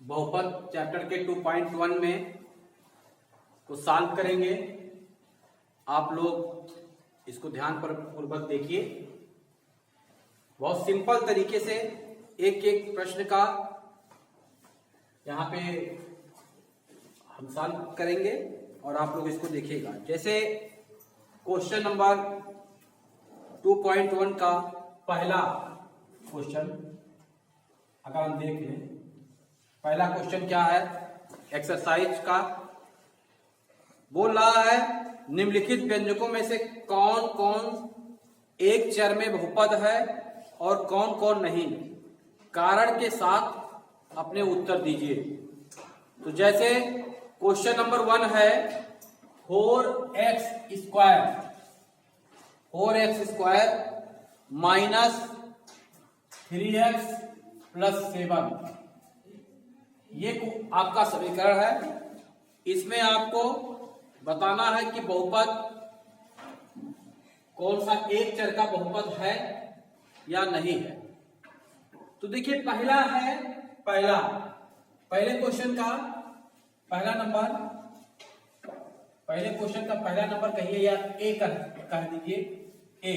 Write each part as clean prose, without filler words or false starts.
बहुपद चैप्टर के 2.1 में को सॉल्व करेंगे। आप लोग इसको ध्यान पूर्वक देखिए। बहुत सिंपल तरीके से एक एक प्रश्न का यहाँ पे हम सॉल्व करेंगे और आप लोग इसको देखिएगा। जैसे क्वेश्चन नंबर 2.1 का पहला क्वेश्चन अगर हम देख लें, पहला क्वेश्चन क्या है एक्सरसाइज का, बोल रहा है निम्नलिखित व्यंजकों में से कौन कौन एक चर में बहुपद है और कौन कौन नहीं, कारण के साथ अपने उत्तर दीजिए। तो जैसे क्वेश्चन नंबर 1 है 4x² माइनस 3x प्लस 7, ये आपका समीकरण है। इसमें आपको बताना है कि बहुपद कौन सा एक चर का बहुपद है या नहीं है। तो देखिए पहला है पहले क्वेश्चन का पहला नंबर, पहले क्वेश्चन का पहला नंबर कहिए या ए कह दीजिए ए।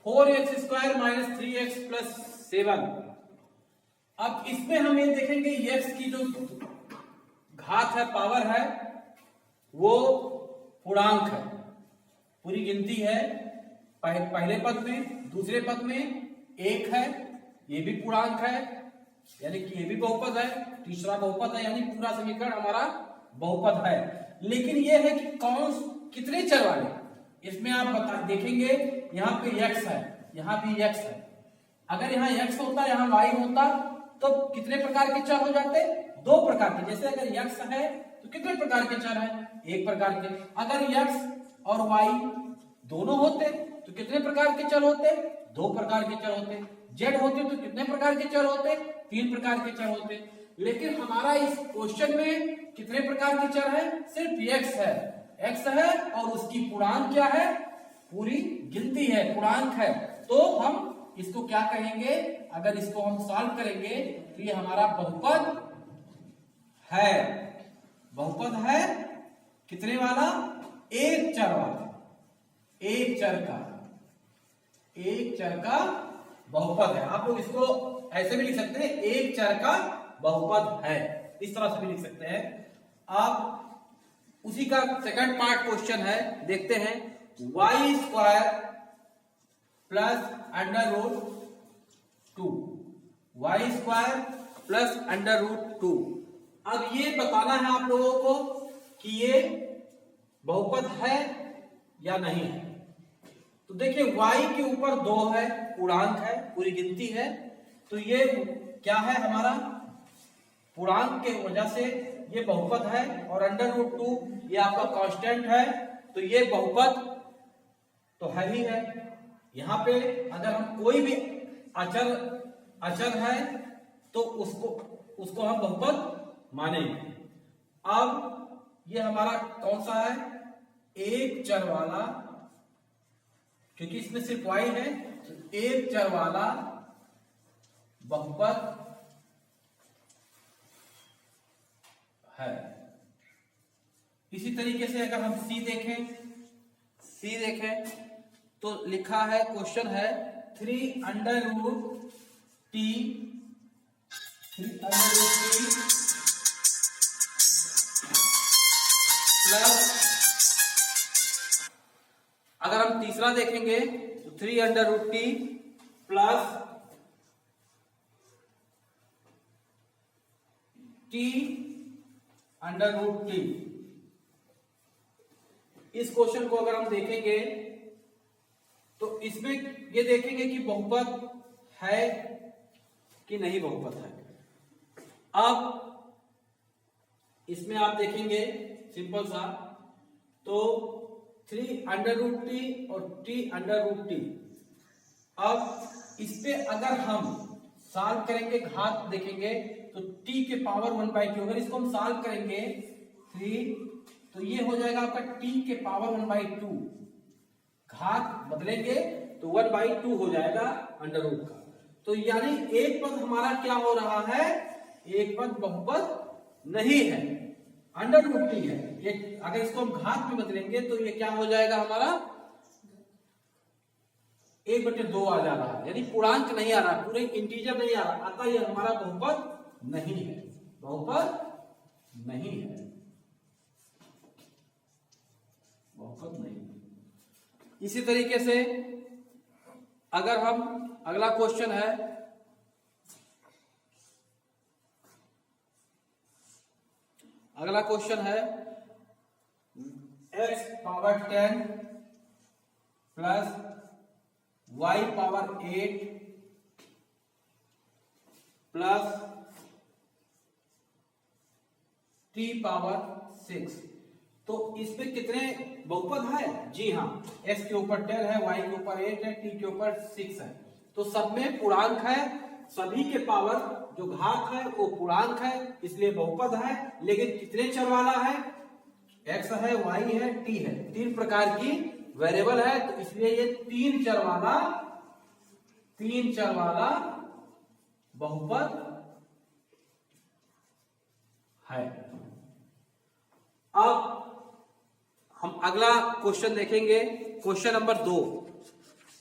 4x² minus 3x plus 7। अब इसमें हम ये देखेंगे x की जो घात है, पावर है, वो पूर्णांक है, पूरी गिनती है। पहले पद में, दूसरे पद में 1 है, ये भी पूर्णांक है, यानी कि ये भी बहुपद है, तीसरा बहुपद है, यानी पूरा समीकरण हमारा बहुपद है। लेकिन ये है कि कौन कितने चर वाले, इसमें आप देखेंगे यहाँ पे x है, यहाँ भी x है। अगर यहाँ x होता, यहाँ y होता, तो कितने प्रकार के चर हो जाते? 2 प्रकार के। जैसे अगर x है तो कितने प्रकार के चर है? 1 प्रकार के। अगर x और y दोनों होते तो कितने प्रकार के चर होते? 2 प्रकार के चर होते। z होते तो कितने प्रकार के चर होते? 3 प्रकार के चर होते। लेकिन हमारा इस क्वेश्चन में कितने प्रकार के चर है? सिर्फ x है और उसकी पूर्णांक क्या है? पूरी गिनती है, पूर्णांक है। तो हम इसको क्या कहेंगे? अगर इसको हम सॉल्व करेंगे तो ये हमारा बहुपद है। बहुपद है कितने वाला? एक चर वाला, एक चर का बहुपद है। आप लोग इसको ऐसे भी लिख सकते हैं, एक चर का बहुपद है, इस तरह से भी लिख सकते हैं आप। उसी का सेकंड पार्ट क्वेश्चन है, देखते हैं। y² plus √2, y² plus √2। अब ये बताना है आप लोगों को कि ये बहुपद है या नहीं है। तो देखिए y के ऊपर 2 है, पूर्णांक है, पूरी गिनती है, तो ये क्या है हमारा? पूर्णांक के वजह से ये बहुपद है। और √2 ये आपका कांस्टेंट है, तो ये बहुपद तो है ही है। यहाँ पे अगर हम कोई भी अचर है तो उसको हम बहुपद मानेंगे। अब ये हमारा कौन सा है? एक चर वाला, क्योंकि इसमें सिर्फ y है, तो एक चर वाला बहुपद है। इसी तरीके से अगर हम C देखें तो लिखा है, क्वेश्चन है 3√t प्लस, अगर हम तीसरा देखेंगे तो 3√t प्लस t√t। इस क्वेश्चन को अगर हम देखेंगे तो इसमें ये देखेंगे कि बहुपद है कि नहीं बहुपद है। अब इसमें आप देखेंगे सिंपल सा, तो 3√t और t√t। अब इस पे अगर हम सॉल्व करेंगे, घात देखेंगे तो t के पावर 1/2। अगर इसको हम सॉल्व करेंगे 3, तो ये हो जाएगा आपका t के पावर 1/2। घात बदलेंगे तो 1/2 हो जाएगा √का। तो यानी एक पद हमारा क्या हो रहा है? एक पद बहुपद नहीं है, अंडर रूट टी है। एक अगर इसको हम घात में बदलेंगे तो ये क्या हो जाएगा हमारा 1/2 आ जा रहा है, यानी पूर्णांक नहीं आ रहा, पूरे इंटीजर नहीं आ रहा, अतः ये हमारा बहुपद नहीं है, बहुपद नहीं है, बहुपद नहीं है। इसी तरीके से अगर हम अगला क्वेश्चन है, अगला क्वेश्चन है x power 10 plus y power 8 plus t power 6। तो इसमें कितने बहुपद है? जी हाँ, x के ऊपर 10 है, y के ऊपर 8 है, t के ऊपर 6 है। तो सब में पूर्णांक है, सभी के पावर जो घात है वो पूर्णांक है, इसलिए बहुपद है। लेकिन कितने चर वाला है? x है, y है, t है, तीन प्रकार की वेरिएबल है, तो इसलिए ये तीन चर वाला बहुपद है। अब हम अगला क्वेश्चन देखेंगे, क्वेश्चन नंबर 2।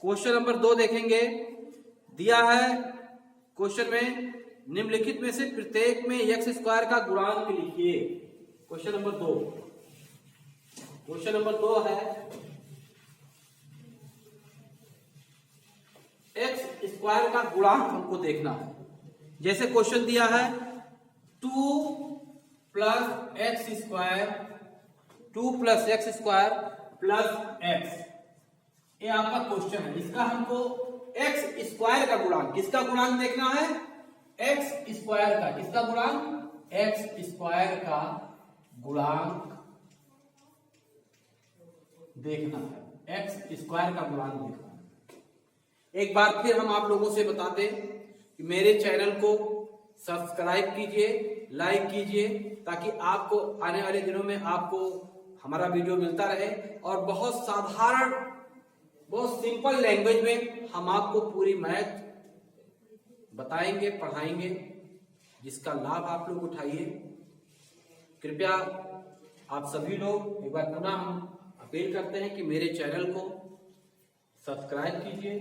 क्वेश्चन नंबर 2 देखेंगे, दिया है क्वेश्चन में निम्नलिखित में से प्रत्येक में x स्क्वायर का गुणांक लिखिए। क्वेश्चन नंबर 2, क्वेश्चन नंबर 2 है x स्क्वायर का गुणांक हमको देखना है। जैसे क्वेश्चन दिया है 2 plus x square, 2 plus x square plus x, ये आपका क्वेश्चन है। इसका हमको एक्स स्क्वायर का गुणांक, किसका गुणांक देखना है? एक्स स्क्वायर का, किसका गुणांक? एक्स स्क्वायर का गुणांक देखना है, एक्स स्क्वायर का गुणांक देखना है। एक बार फिर हम आप लोगों से बताते कि मेरे चैनल को सब्सक्राइब कीजिए, लाइक कीजिए, ताकि आपको आने वाले दिनों में आपको हमारा वीडियो मिलता रहे और बहुत साधारण, बहुत सिंपल लैंग्वेज में हम आपको पूरी मैथ बताएंगे, पढ़ाएंगे, जिसका लाभ आप लोग उठाइए। कृपया आप सभी लोग एक बार पुनः हम अपील करते हैं कि मेरे चैनल को सब्सक्राइब कीजिए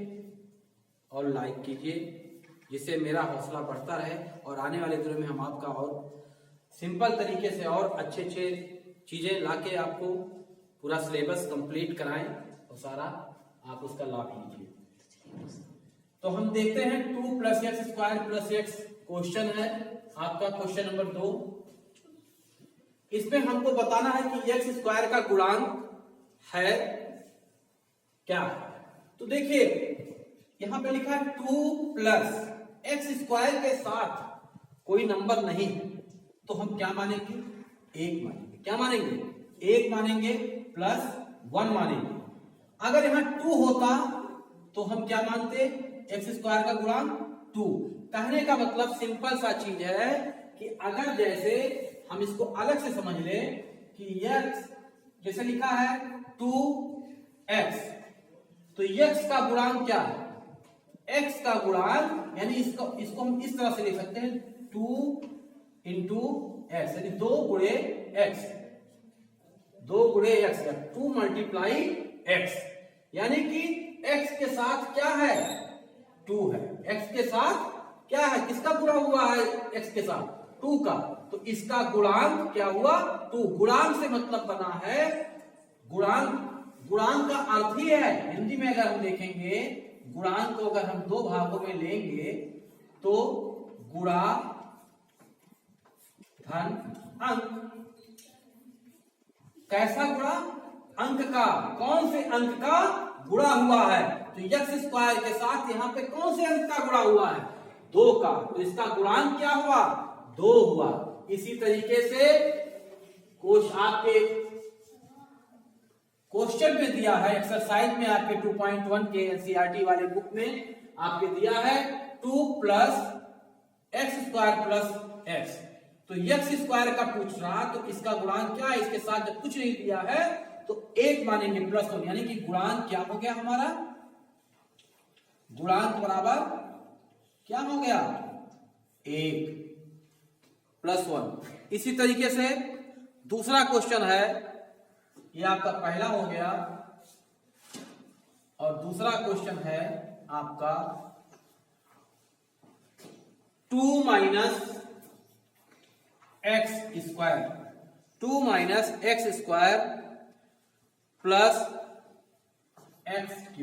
और लाइक कीजिए, जिससे मेरा हौसला बढ़ता रहे और आने वाले दिनों में हम आपका और सिंपल तरीके से और अच्छे अच्छे चीजें लाके आपको पूरा सिलेबस कंप्लीट कराएं और सारा आप उसका लाभ लीजिए। तो हम देखते हैं 2 plus x square plus x question है आपका, क्वेश्चन नंबर 2। इसमें हमको बताना है कि एक्स स्क्वायर का गुणांक है क्या। तो देखिए यहां पे लिखा है 2 प्लस एक्स स्क्वायर के साथ कोई नंबर नहीं, तो हम क्या मानेंगे? 1 मानेंगे। क्या मानेंगे? 1 मानेंगे प्लस 1 मानेंगे। अगर यहां 2 होता तो हम क्या मानते? एक्स स्क्वायर का गुणांक 2। कहने का मतलब सिंपल सा चीज है कि अगर जैसे हम इसको अलग से समझ ले कि x जैसे लिखा है 2x, तो x का गुणांक क्या है? x का गुणांक यानी इसको हम इस तरह से लिख सकते हैं 2 इंटू एक्स, यानी 2 गुणे x, 2 गुणे x, 2 मल्टीप्लाई x, यानी कि x के साथ क्या है? 2 है। x के साथ क्या है? किसका गुणा हुआ है x के साथ? 2 का। तो इसका गुणांक क्या हुआ? 2। गुणांक से मतलब बना है गुणांक, गुणांक का अर्थ ही है, हिंदी में अगर हम देखेंगे गुणांक को अगर हम 2 भागों में लेंगे तो गुणा धन अंक। कैसा गुणा? अंक का। कौन से अंक का गुणा हुआ है? तो एक्स स्क्वायर के साथ यहाँ पे कौन से अंक का गुणा हुआ है? 2 का। तो इसका गुणांक क्या हुआ? 2 हुआ। इसी तरीके से आपके क्वेश्चन में दिया है, एक्सरसाइज में आपके 2.1 के एनसीईआरटी वाले बुक में आपके दिया है 2 plus x square plus x. तो एक्स स्क्वायर का पूछ रहा, तो इसका गुणांक क्या है? इसके साथ जब कुछ नहीं दिया है तो 1 मानेंगे प्लस 1, यानी कि गुणांक क्या हो गया हमारा? गुणांक बराबर क्या हो गया? 1। +1। इसी तरीके से दूसरा क्वेश्चन है, ये आपका पहला हो गया, और दूसरा क्वेश्चन है आपका 2 - x² 2 - x² प्लस x³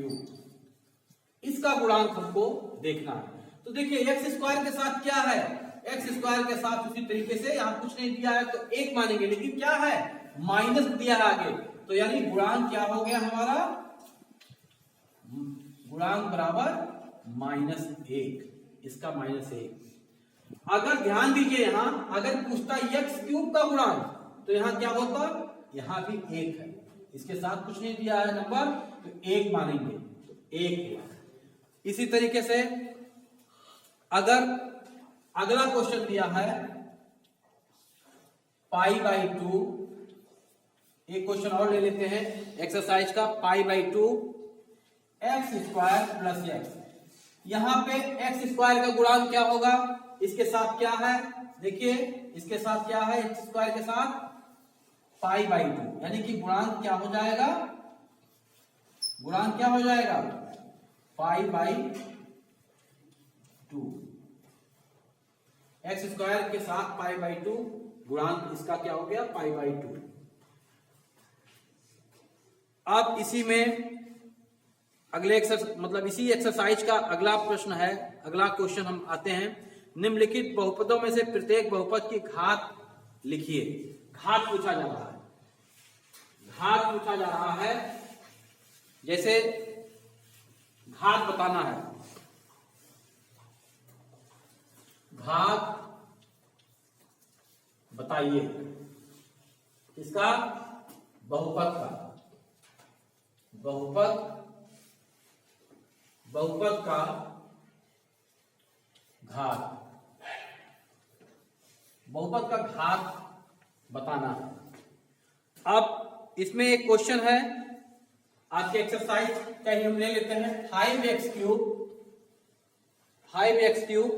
इसका गुणांक हमको देखना है। तो देखिए x² के साथ क्या है, x² के साथ उसी तरीके से यहां कुछ नहीं दिया है तो 1 मानेंगे, लेकिन क्या है माइनस दिया है आगे, तो यानी गुणांक क्या हो गया हमारा, गुणांक बराबर -1, इसका -1। अगर ध्यान दीजिए यहां अगर पूछता x³ का गुणांक तो यहां क्या होता, यहां भी 1 है, इसके साथ कुछ नहीं दिया है नंबर तो 1 मानेंगे, तो 1 हुआ। इसी तरीके से अगर अगला क्वेश्चन दिया है π/2, एक क्वेश्चन और ले लेते हैं एक्सरसाइज का, π/2 x² + x। यहां पे x² का गुणांक क्या होगा, इसके साथ क्या है, देखिए इसके साथ क्या है, x² के साथ π/2, यानी कि गुणांक क्या हो जाएगा, गुणांक क्या हो जाएगा π/2, x² के साथ π/2 गुणांक इसका क्या हो गया π/2। अब इसी में अगले मतलब इसी एक्सरसाइज का अगला प्रश्न है, अगला क्वेश्चन हम आते हैं, निम्नलिखित बहुपदों में से प्रत्येक बहुपद की घात लिखिए। घात पूछा जा रहा है, घात पूछा जा रहा है, जैसे घात बताना है, घात बताइए इसका, बहुपद का, बहुपद का घात, बहुपद का घात बताना है। अब इसमें एक क्वेश्चन है आपके एक्सरसाइज का ही हम ले लेते हैं, 5x³ 5x³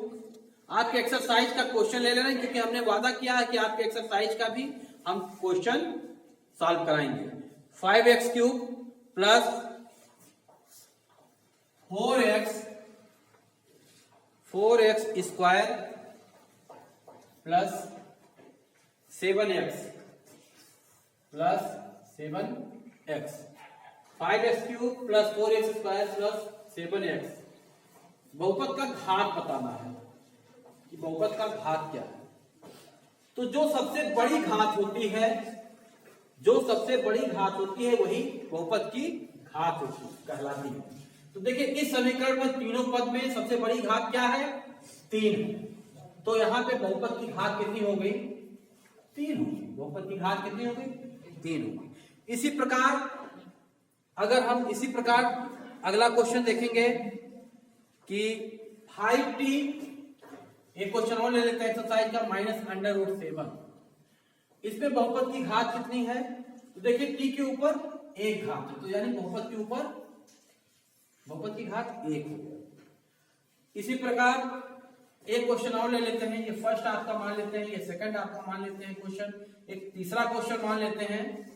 आपके एक्सरसाइज का क्वेश्चन ले लेना, क्योंकि हमने वादा किया है कि आपके एक्सरसाइज का भी हम क्वेश्चन सॉल्व कराएंगे। 5x³ plus 4x² plus 7x plus 7x, 5x³ plus 4x² plus 7x, बहुपद का घात बताना है कि बहुपद का घात क्या है। तो जो सबसे बड़ी घात होती है, जो सबसे बड़ी घात होती है वही बहुपद की घात होती कहलाती है। तो देखिए इस समीकरण में तीनों पद में सबसे बड़ी घात क्या है, 3 है, तो यहां पे बहुपद की घात कितनी हो गई, 3 होगी, बहुपद की घात कितनी हो गई, 3 होगी। इसी प्रकार अगर हम इसी प्रकार अगला क्वेश्चन देखेंगे कि 5t, एक क्वेश्चन और ले लेते हैं एक्सरसाइज का, -√7, इसमें बहुपद की घात कितनी है, तो देखिए t के ऊपर 1 घात है, तो यानी बहुपद के ऊपर बहुपद की घात 1 हो गया। इसी प्रकार एक क्वेश्चन और ले लेते हैं, ये फर्स्ट आपका मान लेते हैं, ये सेकंड आपका मान लेते हैं क्वेश्चन, एक तीसरा क्वेश्चन मान लेते हैं,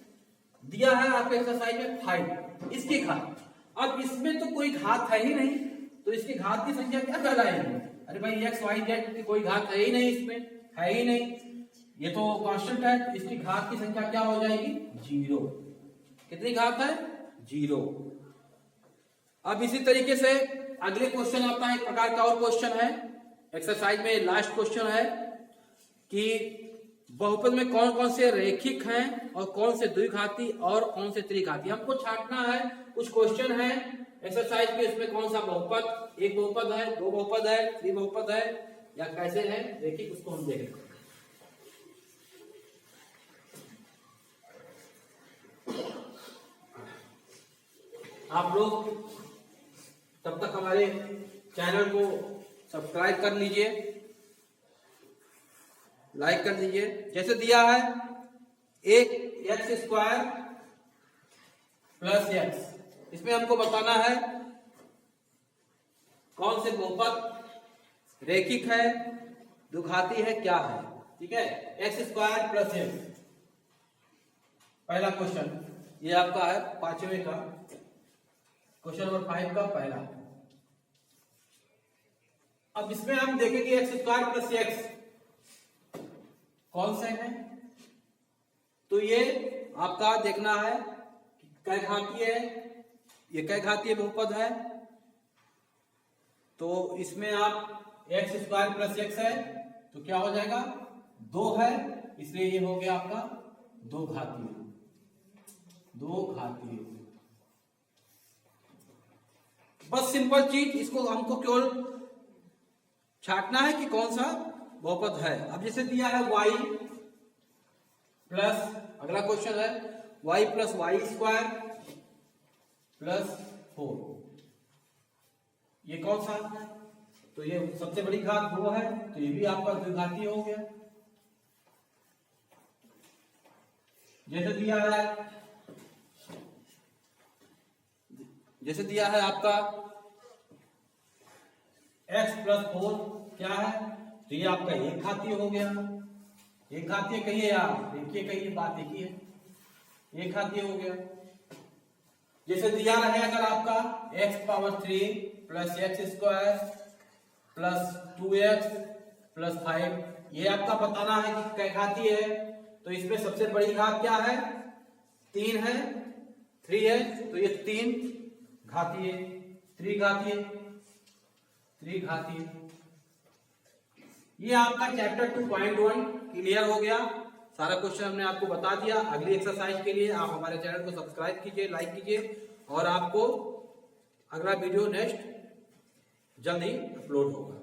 दिया है आपके एक्सरसाइज में 5, इसकी घात। अब इसमें तो कोई घात है ही नहीं, तो इसकी घात की संख्या क्या कहलाएगी, अरे भाई x y z की कोई घात है ही नहीं, इसमें है ही नहीं, ये तो कांस्टेंट है, तो इसकी घात की संख्या क्या हो जाएगी, 0। कितनी घात है, 0। अब इसी तरीके से अगले क्वेश्चन आता है, एक प्रकार का और क्वेश्चन है एक्सरसाइज में, लास्ट क्वेश्चन है कि बहुपद में कौन कौन से रैखिक हैं और कौन से द्विघाती और कौन से त्रिघाती, हमको छांटना है। कुछ क्वेश्चन है एक्सरसाइज के, इसमें कौन सा बहुपद, एक बहुपद है, दो बहुपद है, त्रिबहुपद है या कैसे है रैखिक, उसको हम देखेंगे। आप लोग तब तक हमारे चैनल को सब्सक्राइब कर लीजिए, लाइक कर दीजिए। जैसे दिया है एक x² प्लस x, इसमें हमको बताना है कौन से बहुपद रैखिक है, द्विघाती है, क्या है, ठीक है, एक्स स्क्वायर प्लस एक्स, पहला क्वेश्चन ये आपका है 5वें का, क्वेश्चन नंबर 5 का पहला। अब इसमें हम देखेंगे एक्स स्क्वायर प्लस एक्स कौन से है, तो ये आपका देखना है कै घातीय है, ये कै घातीय बहुपद है, तो इसमें आप एक्स स्क्वायर प्लस एक्स है तो क्या हो जाएगा 2 है, इसलिए ये हो गया आपका 2 घातीय, 2 घातीय। बस सिंपल चीज, इसको हमको केवल छांटना है कि कौन सा बहुपद है। अब जैसे दिया है y प्लस, अगला क्वेश्चन है y plus y square plus 4, ये कौन सा है, तो ये सबसे बड़ी घात 2 है, तो ये भी आपका द्विघातीय हो गया। जैसे दिया है आपका x प्लस 4 क्या है, तो ये आपका एक घातीय हो गया, एक घातीय कहिए यार, देखिए कहिए, बात एक ही है, एक घातीय हो गया। जैसे दिया रहे अगर आपका x power 3 plus x square plus 2x plus 5, ये आपका बताना है कि कै घातीय है, तो इसमें सबसे बड़ी घात क्या है 3 है, 3 है, तो ये 3 घातीय, त्रिघातीय, त्रिघातीय। ये आपका चैप्टर 2.1 क्लियर हो गया, सारा क्वेश्चन हमने आपको बता दिया। अगली एक्सरसाइज के लिए आप हमारे चैनल को सब्सक्राइब कीजिए, लाइक कीजिए, और आपको अगला वीडियो नेक्स्ट जल्द ही अपलोड होगा।